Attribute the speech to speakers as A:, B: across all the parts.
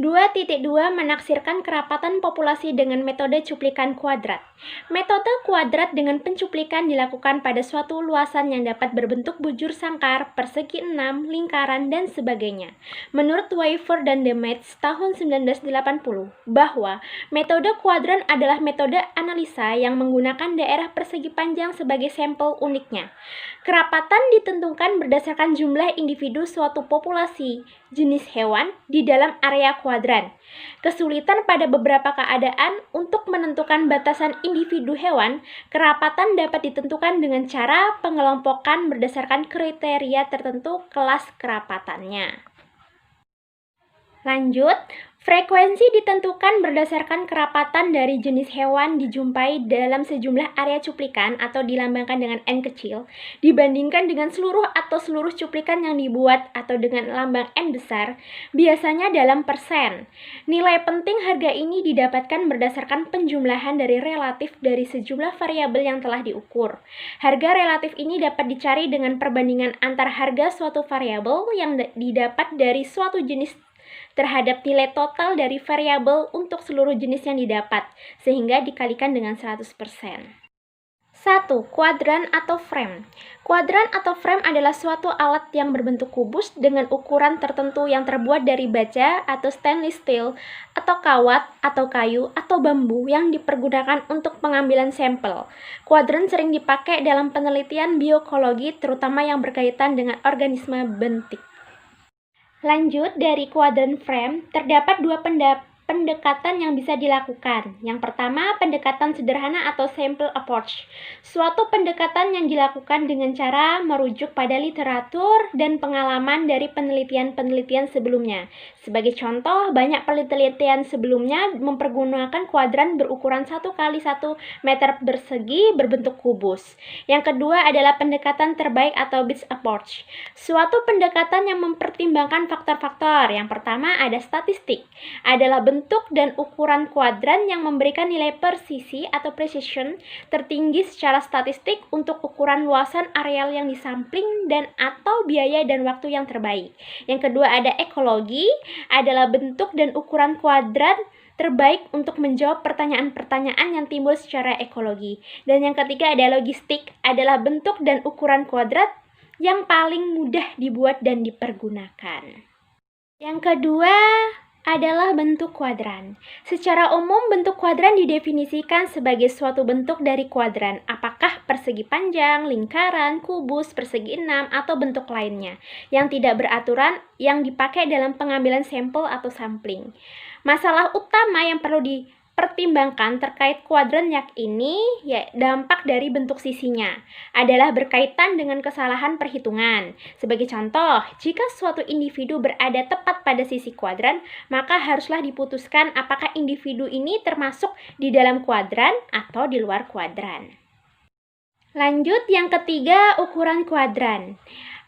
A: 2.2 menaksirkan kerapatan populasi dengan metode cuplikan kuadrat. Metode kuadrat dengan pencuplikan dilakukan pada suatu luasan yang dapat berbentuk bujur sangkar, persegi 6, lingkaran, dan sebagainya. Menurut Weaver dan Demetz tahun 1980, bahwa metode kuadran adalah metode analisa yang menggunakan daerah persegi panjang sebagai sampel uniknya. Kerapatan ditentukan berdasarkan jumlah individu suatu populasi jenis hewan di dalam area kuadran. Kesulitan pada beberapa keadaan untuk menentukan batasan individu hewan, kerapatan dapat ditentukan dengan cara pengelompokan berdasarkan kriteria tertentu kelas kerapatannya. Lanjut, frekuensi ditentukan berdasarkan kerapatan dari jenis hewan dijumpai dalam sejumlah area cuplikan atau dilambangkan dengan N kecil dibandingkan dengan seluruh atau seluruh cuplikan yang dibuat atau dengan lambang N besar, biasanya dalam persen. Nilai penting harga ini didapatkan berdasarkan penjumlahan dari relatif dari sejumlah variabel yang telah diukur. Harga relatif ini dapat dicari dengan perbandingan antar harga suatu variabel yang didapat dari suatu jenis terhadap nilai total dari variabel untuk seluruh jenis yang didapat, sehingga dikalikan dengan 100%. 1. Kuadran atau frame. Kuadran atau frame adalah suatu alat yang berbentuk kubus dengan ukuran tertentu yang terbuat dari baja atau stainless steel, atau kawat, atau kayu, atau bambu yang dipergunakan untuk pengambilan sampel. Kuadran sering dipakai dalam penelitian biokologi, terutama yang berkaitan dengan organisme bentik. Lanjut, dari kuadran frame, terdapat dua pendekatan yang bisa dilakukan. Yang pertama, pendekatan sederhana atau simple approach. Suatu pendekatan yang dilakukan dengan cara merujuk pada literatur dan pengalaman dari penelitian-penelitian sebelumnya. Sebagai contoh, banyak penelitian sebelumnya mempergunakan kuadran berukuran 1 x 1 meter persegi berbentuk kubus. Yang kedua adalah pendekatan terbaik atau best approach. Suatu pendekatan yang mempertimbangkan faktor-faktor. Yang pertama ada statistik. Adalah bentuk dan ukuran kuadran yang memberikan nilai presisi atau precision tertinggi secara statistik untuk ukuran luasan areal yang disampling dan atau biaya dan waktu yang terbaik. Yang kedua ada ekologi, adalah bentuk dan ukuran kuadran terbaik untuk menjawab pertanyaan-pertanyaan yang timbul secara ekologi. Dan yang ketiga ada logistik, adalah bentuk dan ukuran kuadrat yang paling mudah dibuat dan dipergunakan. Yang kedua adalah bentuk kuadran. Secara umum, bentuk kuadran didefinisikan sebagai suatu bentuk dari kuadran, apakah persegi panjang, lingkaran, kubus, persegi 6, atau bentuk lainnya, yang tidak beraturan yang dipakai dalam pengambilan sampel atau sampling. Masalah utama yang perlu dipertimbangkan terkait kuadran ini, ya dampak dari bentuk sisinya, adalah berkaitan dengan kesalahan perhitungan. Sebagai contoh, jika suatu individu berada tepat pada sisi kuadran, maka haruslah diputuskan apakah individu ini termasuk di dalam kuadran atau di luar kuadran. Lanjut, yang ketiga, ukuran kuadran.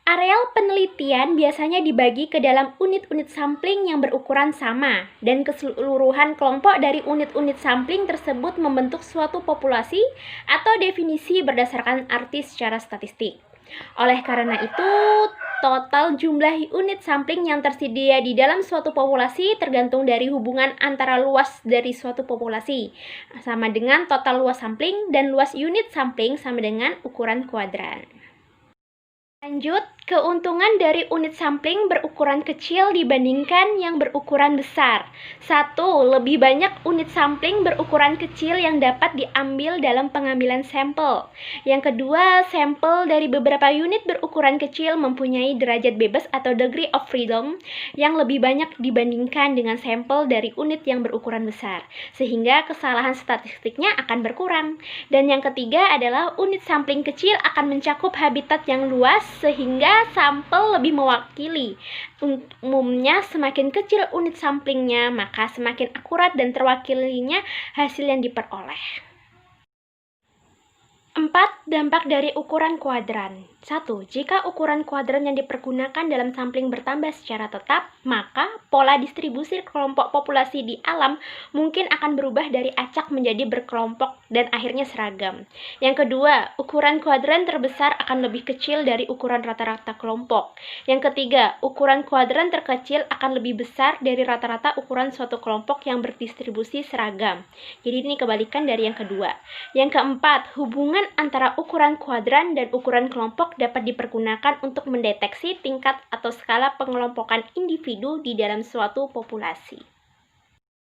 A: Areal penelitian biasanya dibagi ke dalam unit-unit sampling yang berukuran sama, dan keseluruhan kelompok dari unit-unit sampling tersebut membentuk suatu populasi atau definisi berdasarkan arti secara statistik. Oleh karena itu, total jumlah unit sampling yang tersedia di dalam suatu populasi tergantung dari hubungan antara luas dari suatu populasi, sama dengan total luas sampling, dan luas unit sampling sama dengan ukuran kuadran. Lanjut, keuntungan dari unit sampling berukuran kecil dibandingkan yang berukuran besar. 1. Lebih banyak unit sampling berukuran kecil yang dapat diambil dalam pengambilan sampel. Yang kedua, sampel dari beberapa unit berukuran kecil mempunyai derajat bebas atau degree of freedom yang lebih banyak dibandingkan dengan sampel dari unit yang berukuran besar, sehingga kesalahan statistiknya akan berkurang. Dan yang ketiga adalah unit sampling kecil akan mencakup habitat yang luas, sehingga sampel lebih mewakili. Umumnya semakin kecil unit samplingnya, maka semakin akurat dan terwakilinya hasil yang diperoleh. 4. Dampak dari ukuran kuadran. 1. Jika ukuran kuadran yang dipergunakan dalam sampling bertambah secara tetap, maka pola distribusi kelompok populasi di alam mungkin akan berubah dari acak menjadi berkelompok dan akhirnya seragam. Yang kedua, ukuran kuadran terbesar akan lebih kecil dari ukuran rata-rata kelompok. Yang ketiga, ukuran kuadran terkecil akan lebih besar dari rata-rata ukuran suatu kelompok yang berdistribusi seragam. Jadi ini kebalikan dari yang kedua. Yang keempat, hubungan antara ukuran kuadran dan ukuran kelompok dapat dipergunakan untuk mendeteksi tingkat atau skala pengelompokan individu di dalam suatu populasi.